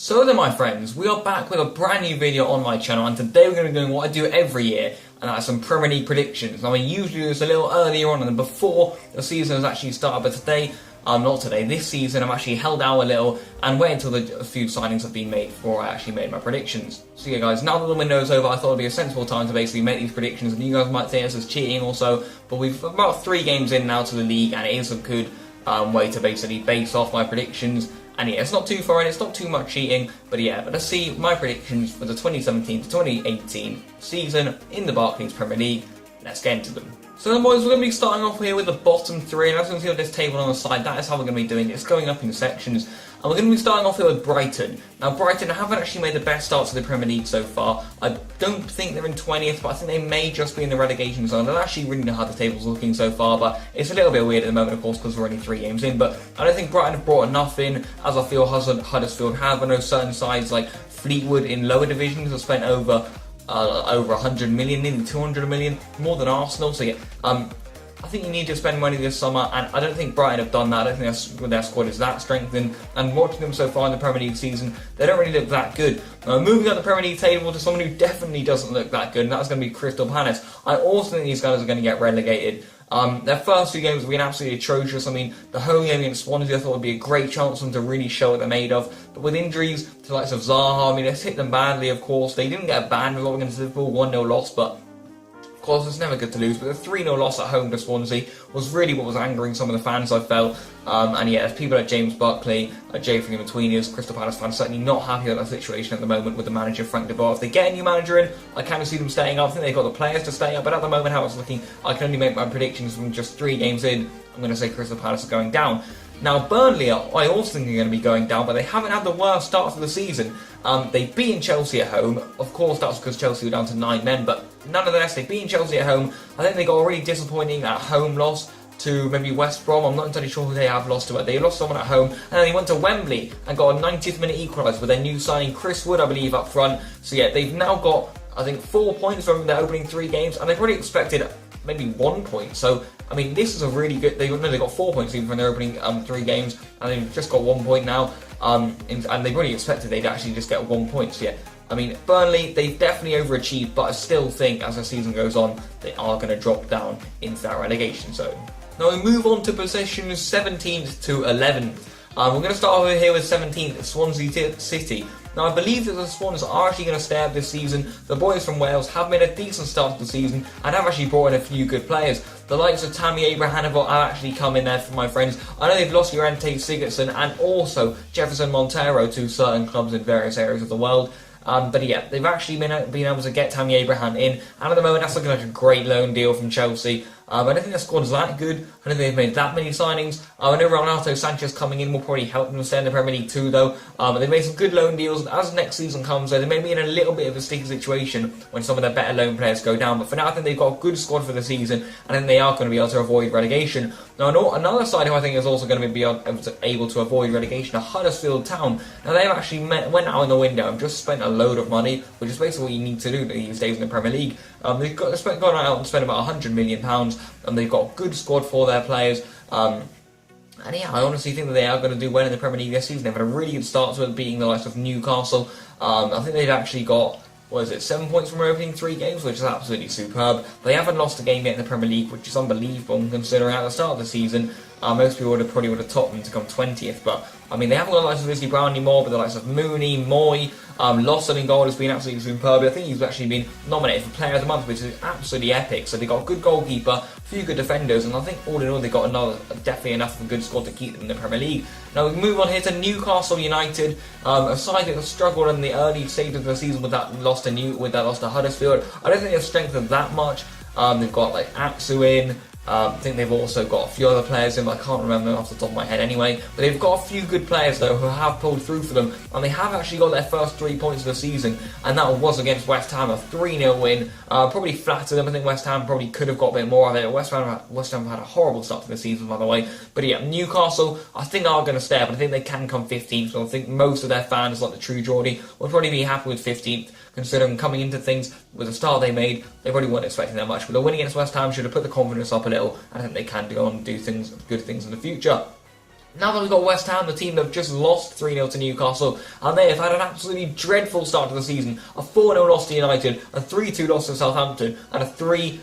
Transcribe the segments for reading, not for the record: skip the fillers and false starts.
So then my friends, we are back with a brand new video on my channel, and today we're going to be doing what I do every year, and that's some Premier League predictions. Now I usually do this a little earlier on and before the season has actually started, but today, this season I'm actually held out a little and waited until a few signings have been made before I actually made my predictions. So yeah guys, now that the window's over, I thought it'd be a sensible time to basically make these predictions, and you guys might say this is cheating also, but we've about 3 games in now to the league, and it is a good way to basically base off my predictions. And yeah, it's not too far in, it's not too much cheating, but let's see my predictions for the 2017 to 2018 season in the Barclays Premier League. Let's get into them. So then boys, we're going to be starting off here with the bottom 3, and as you can see on this table on the side, that is how we're going to be doing it. It's going up in sections, and we're going to be starting off here with Brighton. Now Brighton haven't actually made the best start to the Premier League so far. I don't think they're in 20th, but I think they may just be in the relegation zone. I don't actually really know how the table's looking so far, but it's a little bit weird at the moment, of course, because we're only 3 games in. But I don't think Brighton have brought enough in, as I feel Huddersfield have. I know certain sides like Fleetwood in lower divisions have spent over 100 million, nearly 200 million, more than Arsenal. So yeah, I think you need to spend money this summer, and I don't think Brighton have done that. I don't think their squad is that strengthened, and watching them so far in the Premier League season, they don't really look that good. Moving up the Premier League table to someone who definitely doesn't look that good, and that's going to be Crystal Palace. I also think these guys are going to get relegated. Their first 2 games have been absolutely atrocious. I mean, the home game against Swansea I thought would be a great chance for them to really show what they're made of. But with injuries to the likes of Zaha, I mean, it's hit them badly, of course. They didn't get a ban result against Liverpool, 1-0 loss, but of course, it's never good to lose, but the 3-0 loss at home to Swansea was really what was angering some of the fans, I felt. And yeah, there's people like James Buckley, Jay in between us, Crystal Palace fans certainly not happy with that situation at the moment with the manager, Frank de Boer. If they get a new manager in, I kind of see them staying up. I think they've got the players to stay up, but at the moment, how it's looking, I can only make my predictions from just 3 games in. I'm going to say Crystal Palace are going down. Now, Burnley, I also think are going to be going down, but they haven't had the worst start to the season. They've beaten Chelsea at home. Of course, that was because Chelsea were down to 9 men, but nonetheless, they've beaten Chelsea at home. I think they got a really disappointing at home loss to maybe West Brom. I'm not entirely sure who they have lost to, but they lost someone at home, and then they went to Wembley and got a 90th minute equaliser with their new signing Chris Wood, I believe, up front. So yeah, they've now got, I think, 4 points from their opening 3 games, and they've already expected maybe 1 point. So I mean, this is a really good. They got 4 points even from their opening 3 games, and they've just got 1 point now. And they really expected they'd actually just get 1 point. So yeah, I mean, Burnley, they've definitely overachieved, but I still think as the season goes on, they are going to drop down into that relegation zone. Now we move on to positions 17th to 11th. We're going to start over here with 17th, Swansea City. Now, I believe that the Swans are actually going to stay up this season. The boys from Wales have made a decent start to the season and have actually brought in a few good players. The likes of Tammy Abraham have actually come in there for my friends. I know they've lost Llorente Sigurdsson and also Jefferson Montero to certain clubs in various areas of the world. But yeah, they've actually been able to get Tammy Abraham in, and at the moment that's looking like a great loan deal from Chelsea. I don't think their squad's that good. I don't think they've made that many signings. I know Renato Sanchez coming in will probably help them stay in the Premier League too, though. But they've made some good loan deals. As next season comes, they may be in a little bit of a sticky situation when some of their better loan players go down. But for now, I think they've got a good squad for the season, and I think they are going to be able to avoid relegation. Now, another side who I think is also going to be able to avoid relegation are Huddersfield Town. Now, they've actually went out in the window and just spent a load of money, which is basically what you need to do these days in the Premier League. They've gone out and spent about £100 million, and they've got a good squad for their players. And yeah, I honestly think that they are going to do well in the Premier League this season. They've had a really good start to it, beating the likes of Newcastle. I think they've actually got, 7 points from their opening 3 games, which is absolutely superb. They haven't lost a game yet in the Premier League, which is unbelievable considering at the start of the season, most people probably would have topped them to come 20th. But I mean, they haven't got the likes of Lizzie Brown anymore, but the likes of Mooney, Moy, Lawson in goal has been absolutely superb. I think he's actually been nominated for Player of the Month, which is absolutely epic. So they've got a good goalkeeper, a few good defenders, and I think all in all they've got definitely enough of a good squad to keep them in the Premier League. Now we move on here to Newcastle United, a side that has struggled in the early stages of the season with that loss to Huddersfield. I don't think they've strengthened that much. They've got like Atsu in. I think they've also got a few other players in, but I can't remember them off the top of my head anyway. But they've got a few good players though who have pulled through for them, and they have actually got their first 3 points of the season, and that was against West Ham, a 3-0 win. Probably flattered them. I think West Ham probably could have got a bit more of it. West Ham had a horrible start to the season, by the way. But yeah, Newcastle I think are going to stay up, and I think they can come 15th. So I think most of their fans, like the true Geordie, would probably be happy with 15th, considering coming into things with the start they made, they probably weren't expecting that much. But the win against West Ham should have put the confidence up a little, and I think they can go on and do good things in the future. Now that we've got West Ham, the team that have just lost 3-0 to Newcastle, and they have had an absolutely dreadful start to the season. A 4-0 loss to United, a 3-2 loss to Southampton, and a 3-0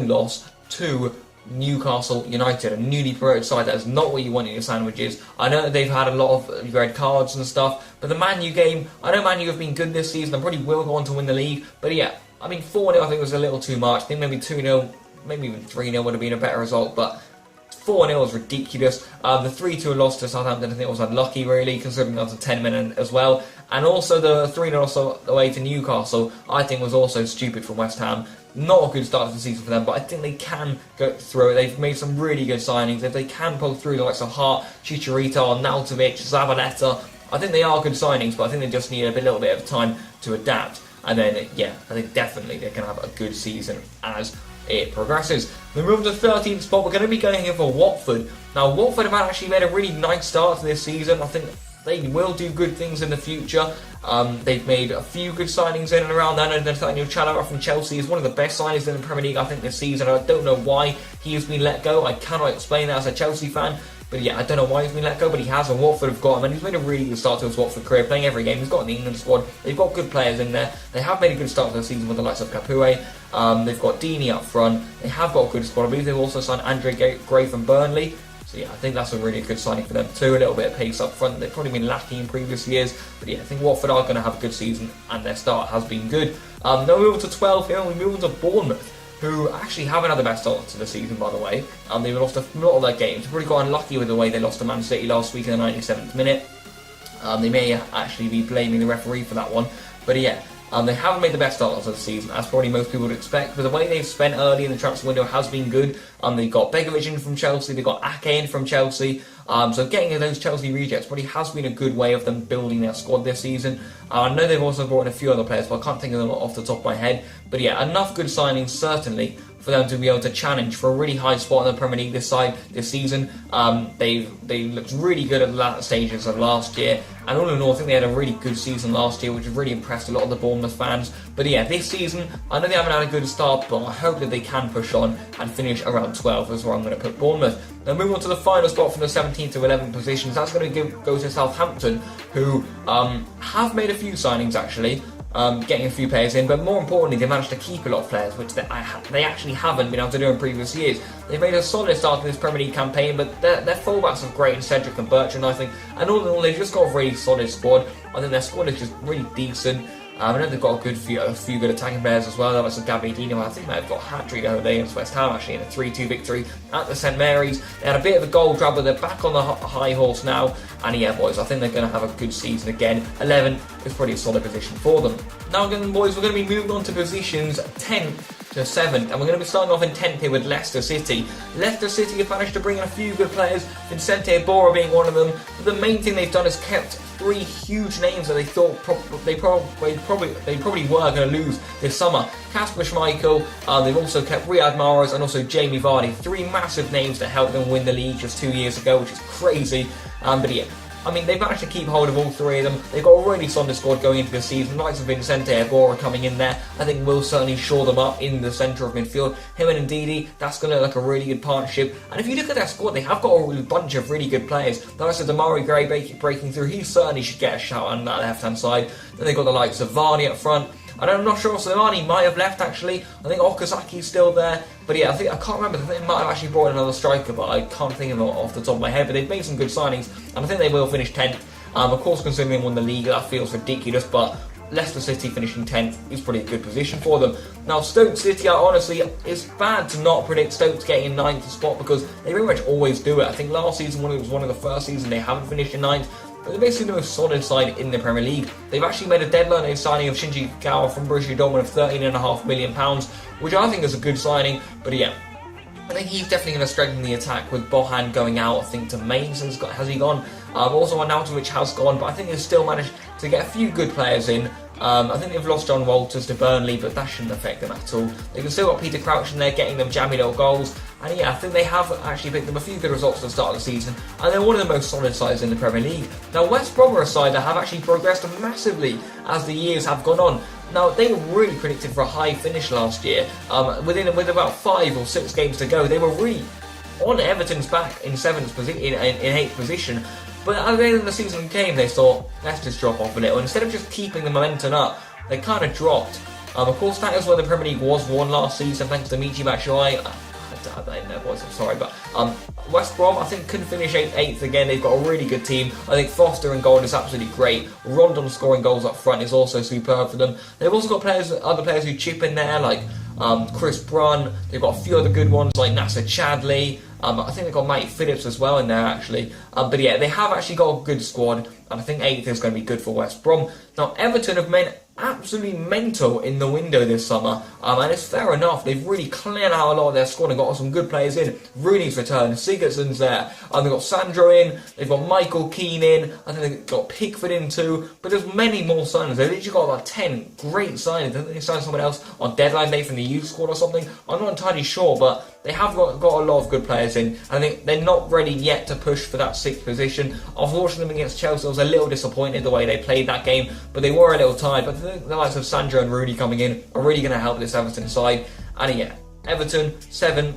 loss to Newcastle United, a newly promoted side. That is not what you want in your sandwiches. I know that they've had a lot of red cards and stuff, but the Man U game, I know Man U have been good this season, and probably will go on to win the league, but yeah, I mean 4-0 I think was a little too much. I think maybe 2-0, maybe even 3-0 would have been a better result, but 4-0 was ridiculous. The 3-2 loss to Southampton I think was unlucky really, considering that was a 10 minute as well. And also the 3-0 loss away to Newcastle I think was also stupid from West Ham. Not a good start to the season for them, but I think they can go through it. They've made some really good signings. If they can pull through the likes of Hart, Chicharito, Nautovic, Zabaleta, I think they are good signings, but I think they just need a little bit of time to adapt. And then, yeah, I think definitely they can have a good season as it progresses. We move to the 13th spot. We're going to be going here for Watford. Now, Watford have actually made a really nice start to this season. I think they will do good things in the future. They've made a few good signings in and around that. And Nathaniel Chalobah from Chelsea is one of the best signings in the Premier League, I think, this season. I don't know why he has been let go. I cannot explain that as a Chelsea fan. But yeah, I don't know why he's been let go, but he has, and Watford have got him, and he's made a really good start to his Watford career, playing every game. He's got in the England squad. They've got good players in there. They have made a good start to the season with the likes of Capoue. They've got Deeney up front. They have got a good squad. I believe they've also signed Andre Gray from Burnley. So yeah, I think that's a really good signing for them too. A little bit of pace up front. They've probably been lacking in previous years. But yeah, I think Watford are going to have a good season, and their start has been good. Now we move on to 12 here, and we move on to Bournemouth, who actually haven't had the best start to the season, by the way. They've lost a lot of their games. They've probably got unlucky with the way they lost to Man City last week in the 97th minute. They may actually be blaming the referee for that one. But yeah, they haven't made the best start of the season, as probably most people would expect. But the way they've spent early in the transfer window has been good. They've got Begovic in from Chelsea. They've got Ake in from Chelsea. So getting those Chelsea rejects probably has been a good way of them building their squad this season. I know they've also brought in a few other players, but I can't think of them off the top of my head. But yeah, enough good signings, certainly, for them to be able to challenge for a really high spot in the Premier League this season. They looked really good at the latter stages of last year, and all in all, I think they had a really good season last year, which has really impressed a lot of the Bournemouth fans. But yeah, this season, I know they haven't had a good start, but I hope that they can push on and finish around 12, is where I'm going to put Bournemouth. Now move on to the final spot from the 17th to 11th positions. That's going to go to Southampton, who have made a few signings actually. Getting a few players in, but more importantly, they managed to keep a lot of players, which they actually haven't been able to do in previous years. They've made a solid start to this Premier League campaign, but their fullbacks are great in Cedric and Bertrand, I think, and all in all, they've just got a really solid squad. I think their squad is just really decent. I know they've got a few good attacking players as well. That was Gabbiadini. I think they've got a hat-trick over there against West Ham actually in a 3-2 victory at the St Mary's. They had a bit of a goal grab, but they're back on the high horse now. And yeah, boys, I think they're going to have a good season again. 11 is probably a solid position for them. Now again, boys, we're going to be moving on to positions 10th to 7th, and we're going to be starting off in 10th here with Leicester City. Leicester City have managed to bring in a few good players, Vicente Iborra being one of them. But the main thing they've done is kept 3 huge names that they thought they probably were going to lose this summer. Kasper Schmeichel, they've also kept Riyad Mahrez and also Jamie Vardy. 3 massive names that helped them win the league just 2 years ago, which is crazy. But yeah, I mean, they've managed to keep hold of all 3 of them. They've got a really solid squad going into the season. Likes of Vicente Iborra coming in there, I think will certainly shore them up in the centre of midfield. Him and Ndidi, that's going to look like a really good partnership. And if you look at their squad, they have got a bunch of really good players. The likes of Demarai Gray breaking through, he certainly should get a shout on that left-hand side. Then they've got the likes of Vardy up front. And I'm not sure if Slimani might have left actually. I think Okazaki's still there. But yeah, I can't remember. I think they might have actually brought in another striker, but I can't think of it off the top of my head. But they've made some good signings, and I think they will finish 10th. Of course, considering they won the league, that feels ridiculous, but Leicester City finishing 10th is probably a good position for them. Now, Stoke City, honestly, it's bad to not predict Stoke getting in 9th spot because they pretty much always do it. I think last season, when it was one of the first seasons, they haven't finished in 9th. But they're basically the most solid side in the Premier League. They've actually made a deadline signing of Shinji Kagawa from Borussia Dortmund of £13.5 million, which I think is a good signing. But yeah, I think he's definitely going to strengthen the attack with Bohan going out, I think, to Mainz. Has he gone? Also, Arnautovic has gone, but I think they've still managed to get a few good players in. I think they've lost John Walters to Burnley, but that shouldn't affect them at all. They've still got Peter Crouch in there getting them jammy little goals. And yeah, I think they have actually picked up a few good results at the start of the season, and they're one of the most solid sides in the Premier League. Now, West Brom are a side that have actually progressed massively as the years have gone on. Now, they were really predicted for a high finish last year. With about 5 or 6 games to go, they were really on Everton's back in 7th position, in 8th position. But at the end of the season came, they thought, let's just drop off a little. Instead of just keeping the momentum up, they kind of dropped. Of course, that is where the Premier League was won last season, thanks to Michy Batshuayi. I have that in their voice, I'm sorry, but West Brom, I think, couldn't finish 8th again. They've got a really good team. I think Foster in goal is absolutely great. Rondon scoring goals up front is also superb for them. They've also got other players who chip in there, like Chris Brunn. They've got a few other good ones, like Nasser Chadley. I think they've got Matty Phillips as well in there, actually. But yeah, they have actually got a good squad, and I think 8th is going to be good for West Brom. Now, Everton have made absolutely mental in the window this summer, and it's fair enough. They've really cleared out a lot of their squad and got some good players in. Rooney's returned, Sigurdsson's there, and they've got Sandro in, they've got Michael Keane in, I think they've got Pickford in too, but there's many more signings. They've literally got about 10 great signings. I think they signed someone else on deadline day from the youth squad or something. I'm not entirely sure, but they have got a lot of good players in. I think they're not ready yet to push for that 6th position. Unfortunately, against Chelsea, I was a little disappointed the way they played that game, but they were a little tired. But I think the likes of Sandro and Rooney coming in are really going to help this Everton side. And yeah, Everton 7th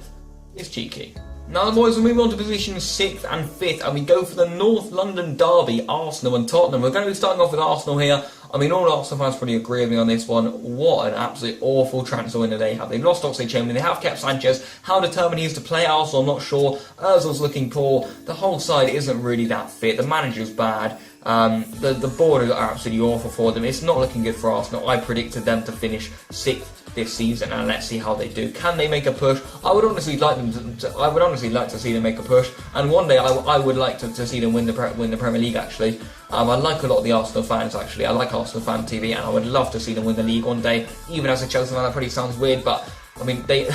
is cheeky. Now the boys, we're moving on to positions 6th and 5th, and we go for the North London derby, Arsenal and Tottenham. We're going to be starting off with Arsenal here. I mean, all Arsenal fans probably agree with me on this one. What an absolute awful transfer window they have. They've lost Oxlade-Chamberlain, they have kept Sanchez. How determined he is to play Arsenal, I'm not sure. Ozil's looking poor. The whole side isn't really that fit. The manager's bad. The board are absolutely awful for them. It's not looking good for Arsenal. I predicted them to finish 6th this season, and let's see how they do. Can they make a push? I would honestly like to see them make a push, and one day I would like to see them win the Premier League. Actually, I like a lot of the Arsenal fans. Actually, I like Arsenal fan TV, and I would love to see them win the league one day. Even as a Chelsea fan, that probably sounds weird, but I mean they.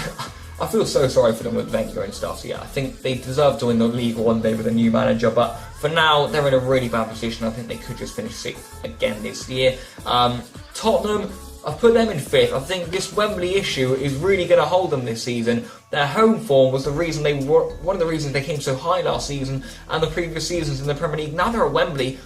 I feel so sorry for them with Wenger and stuff. So yeah, I think they deserve to win the league one day with a new manager. But for now, they're in a really bad position. I think they could just finish 6th again this year. Tottenham, I've put them in 5th. I think this Wembley issue is really going to hold them this season. Their home form was the reason one of the reasons they came so high last season and the previous seasons in the Premier League. Now they're at Wembley.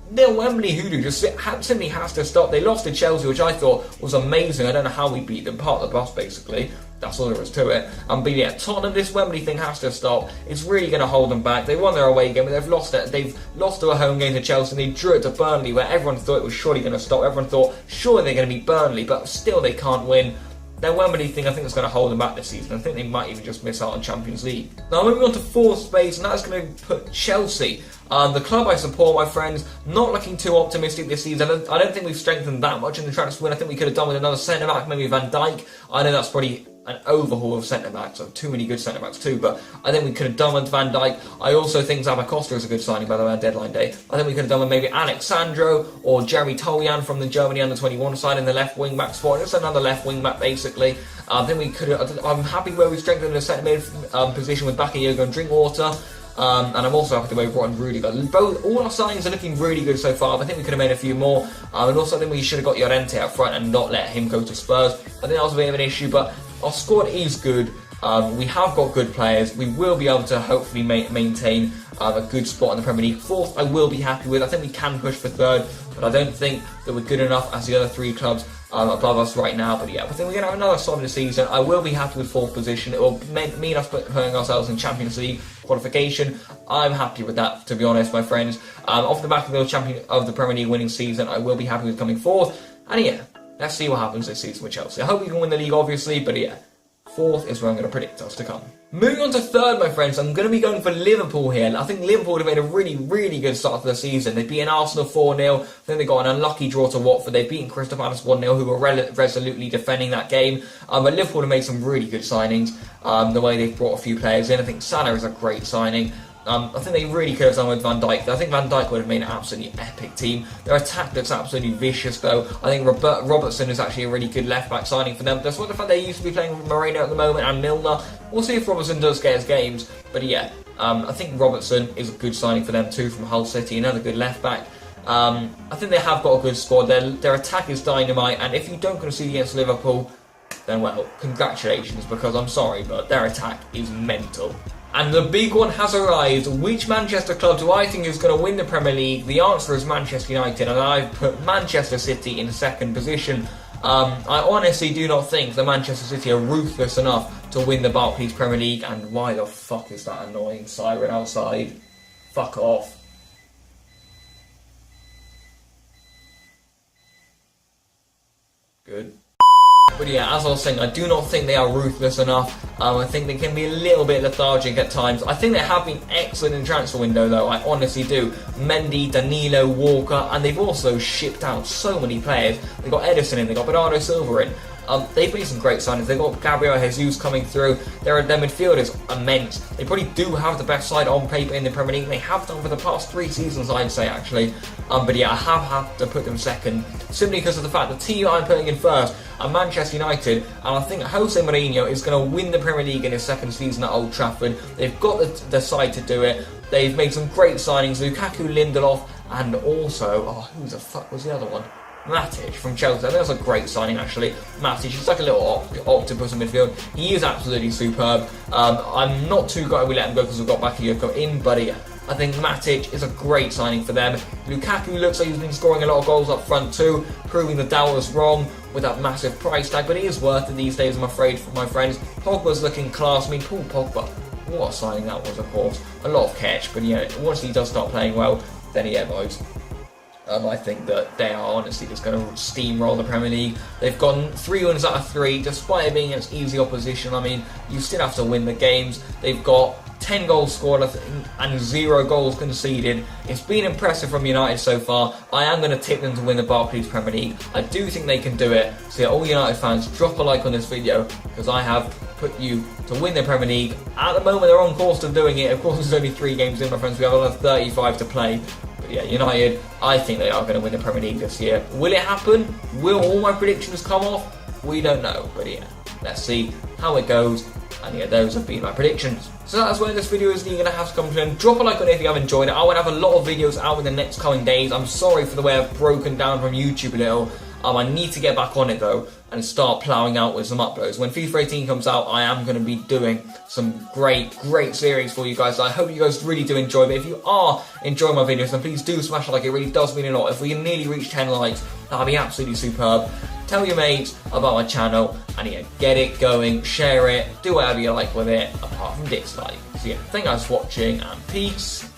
Their Wembley hoodoo just simply has to stop. They lost to Chelsea, which I thought was amazing. I don't know how we beat them. Part of the bus, basically. That's all there is to it. But yeah, Tottenham, this Wembley thing has to stop. It's really going to hold them back. They won their away game, but they've lost it. They've lost to a home game to Chelsea, and they drew it to Burnley, where everyone thought it was surely going to stop. Everyone thought, surely they're going to beat Burnley, but still they can't win. Their Wembley thing, I think, is going to hold them back this season. I think they might even just miss out on Champions League. Now, moving on to 4th space, and that's going to put Chelsea. The club I support, my friends, not looking too optimistic this season. I don't think we've strengthened that much in the transfer window. I think we could have done with another centre-back, maybe Van Dijk. I know that's probably an overhaul of centre-backs, so too many good centre-backs too, but I think we could have done with Van Dijk. I also think Zappa Costa is a good signing, by the way, on deadline day. I think we could have done with maybe Alex Sandro or Jeremy Toljan from the Germany under-21 side in the left wing-back spot. Just another left wing-back, basically. I think we could have. I'm happy where we strengthened the centre-mid position with Bakayoko and Drinkwater. And I'm also happy the way we brought in Rudiger. All our signings are looking really good so far. I think we could have made a few more. And also I think we should have got Llorente up front and not let him go to Spurs. I think that was a bit of an issue, but our squad is good. We have got good players. We will be able to hopefully maintain a good spot in the Premier League. 4th, I will be happy with. I think we can push for 3rd, but I don't think that we're good enough as the other 3 clubs above us right now. But yeah, I think we're going to have another solid season. I will be happy with 4th position. It will mean us putting ourselves in Champions League qualification. I'm happy with that, to be honest, my friends. Off the back of the Premier League winning season, I will be happy with coming 4th. And yeah, let's see what happens this season with Chelsea. I hope we can win the league, obviously, but yeah, 4th is where I'm going to predict us to come. Moving on to 3rd, my friends, I'm going to be going for Liverpool here. I think Liverpool have made a really, really good start to the season. They've beaten Arsenal 4-0. Then they got an unlucky draw to Watford. They've beaten Crystal Palace 1-0, who were resolutely defending that game. But Liverpool have made some really good signings. The way they've brought a few players in. I think Salah is a great signing. I think they really could have done with Van Dijk. I think Van Dijk would have made an absolutely epic team. Their attack looks absolutely vicious, though. I think Robertson is actually a really good left-back signing for them. Despite the fact they used to be playing with Moreno at the moment and Milner. We'll see if Robertson does get his games. But yeah, I think Robertson is a good signing for them too from Hull City. Another good left-back. I think they have got a good squad. Their attack is dynamite. And if you don't concede against Liverpool, then well, congratulations, because I'm sorry, but their attack is mental. And the big one has arrived. Which Manchester club do I think is going to win the Premier League? The answer is Manchester United, and I've put Manchester City in 2nd position. I honestly do not think the Manchester City are ruthless enough to win the Barclays Premier League. And why the fuck is that annoying siren outside? Fuck off. Good. But yeah, as I was saying, I do not think they are ruthless enough. I think they can be a little bit lethargic at times. I think they have been excellent in the transfer window, though. I honestly do. Mendy, Danilo, Walker, and they've also shipped out so many players. They got Edison in, they got Bernardo Silva in. They've made some great signings. They've got Gabriel Jesus coming through. Their midfield is immense. They probably do have the best side on paper in the Premier League. They have done for the past 3 seasons, I'd say, actually. But yeah, I have had to put them second, simply because of the fact the team I'm putting in first are Manchester United, and I think Jose Mourinho is going to win the Premier League in his second season at Old Trafford. They've got the side to do it. They've made some great signings, Lukaku, Lindelof, and also, who the fuck was the other one? Matic from Chelsea. I think that's a great signing, actually. Matic, he's like a little octopus in midfield. He is absolutely superb. I'm not too glad we let him go because we've got Bakayoko in, but yeah, I think Matic is a great signing for them. Lukaku looks like he's been scoring a lot of goals up front too, proving the doubt was wrong with that massive price tag, but he is worth it these days, I'm afraid, for my friends. Pogba's looking class. I mean, Paul Pogba, what a signing that was, of course. A lot of catch, but yeah, once he does start playing well, then he evolves. I think that they are honestly just going to steamroll the Premier League. They've gotten 3 wins out of 3, despite it being against easy opposition. I mean, you still have to win the games. They've got 10 goals scored and 0 goals conceded. It's been impressive from United so far. I am going to tip them to win the Barclays Premier League. I do think they can do it. So yeah, all United fans, drop a like on this video, because I have put you to win the Premier League. At the moment, they're on course to doing it. Of course, there's only 3 games in, my friends. We have another 35 to play. But yeah, United, I think they are going to win the Premier League this year. Will it happen? Will all my predictions come off? We don't know. But yeah, let's see how it goes. And yeah, those have been my predictions. So that's where this video is going to have to come to an end. Drop a like on it if you have enjoyed it. I will have a lot of videos out in the next coming days. I'm sorry for the way I've broken down from YouTube a little. I need to get back on it though and start ploughing out with some uploads. When FIFA 18 comes out, I am going to be doing some great series for you guys. I hope you guys really do enjoy it. If you are enjoying my videos, then please do smash a like. It really does mean a lot. If we can nearly reach 10 likes, that'll be absolutely superb. Tell your mates about my channel, and yeah, get it going, share it, do whatever you like with it, apart from dislike. So yeah, thank you guys for watching, and peace